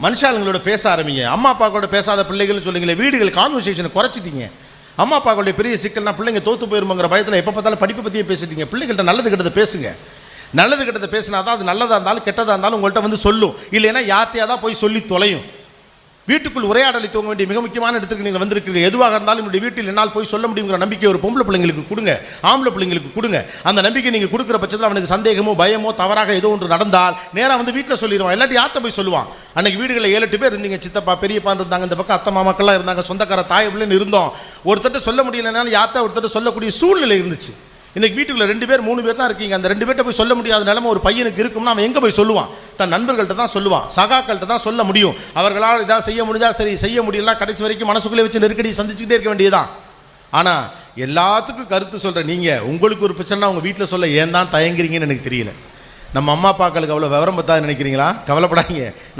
மனுஷாளுங்களோட பேச ஆரம்பிங்க. அம்மா அப்பா கூட பேசாத பிள்ளைகள் சொல்லுங்களே, வீடுகள் கான்வர்சேஷனை குறைச்சிட்டீங்க. அம்மா அப்பாக்களுடைய பெரிய சிக்கல்னா பிள்ளைங்க தோற்று போயிருமோங்கிற பயத்தில் எப்போ பார்த்தாலும் படிப்பை பற்றியே பேசிட்டீங்க. பிள்ளைகள்கிட்ட நல்லது கெட்டதை பேசுங்க. நல்லது கெட்டதை பேசினா தான் அது நல்லதாக இருந்தாலும் கெட்டதாக இருந்தாலும் உங்கள்கிட்ட வந்து சொல்லும். இல்லைன்னா யார்ட்டையாக தான் போய் சொல்லி தொலையும். வீட்டுக்குள் உரையாடலை தூங்க வேண்டிய மிக முக்கியமான இடத்துக்கு நீங்கள் வந்திருக்கீங்க. எதுவாக இருந்தாலும் என்னுடைய வீட்டில் என்னால் போய் சொல்ல முடியுங்கிற நம்பிக்கை ஒரு பொம்பளை பிள்ளைங்களுக்கு கொடுங்க, ஆம்பளை பிள்ளைங்களுக்கு கொடுங்க. அந்த நம்பிக்கை நீங்கள் கொடுக்குற பட்சத்தில் அவனுக்கு சந்தேகமோ பயமோ தவறாக ஏதோ ஒன்று நடந்தால் நேராக வந்து வீட்டில் சொல்லிடுவான். இல்லாட்டி யார்ட்ட போய் சொல்லுவான். அன்றைக்கி வீடுகளில் 7-8 பேர் இருந்தீங்க. சித்தப்பா பெரியப்பா இருந்தாங்க, இந்த பக்கம் அத்தை மாமாக்கள்லாம் இருந்தாங்க, சொந்தக்கார தாய் பிள்ளைன்னு இருந்தோம். ஒருத்தட்ட சொல்ல முடியலனாலும் யார்ட்ட ஒருத்தட்ட சொல்லக்கூடிய சூழ்நிலை இருந்துச்சு. இன்றைக்கி வீட்டுக்குள்ள 2 பேர் 3 பேர் தான் இருக்கீங்க. அந்த 2 பேர்ட்ட போய் சொல்ல முடியாத நிலைமை ஒரு பையனுக்கு இருக்கும்னா அவன் எங்கே போய் சொல்லுவான்? தன் நண்பர்கள்ட்ட தான் சொல்லுவான், சகாக்கள்கிட்ட தான் சொல்ல முடியும். அவர்களால் இதாக செய்ய முடிஞ்சா சரி, செய்ய முடியலாம் கடைசி வரைக்கும் மனசுக்குள்ளே வச்சு நெருக்கடி சந்திச்சுக்கிட்டே இருக்க வேண்டியதுதான். ஆனால் எல்லாத்துக்கும் கருத்து சொல்கிற நீங்கள் உங்களுக்கு ஒரு பிரச்சனை உங்கள் வீட்டில் சொல்ல ஏன் தான் தயங்குறீங்கன்னு எனக்கு தெரியல. நம்ம அம்மா அப்பாக்களுக்கு அவ்வளோ விவரம் பத்தாது நினைக்கிறீங்களா? கவலைப்படாதீங்க.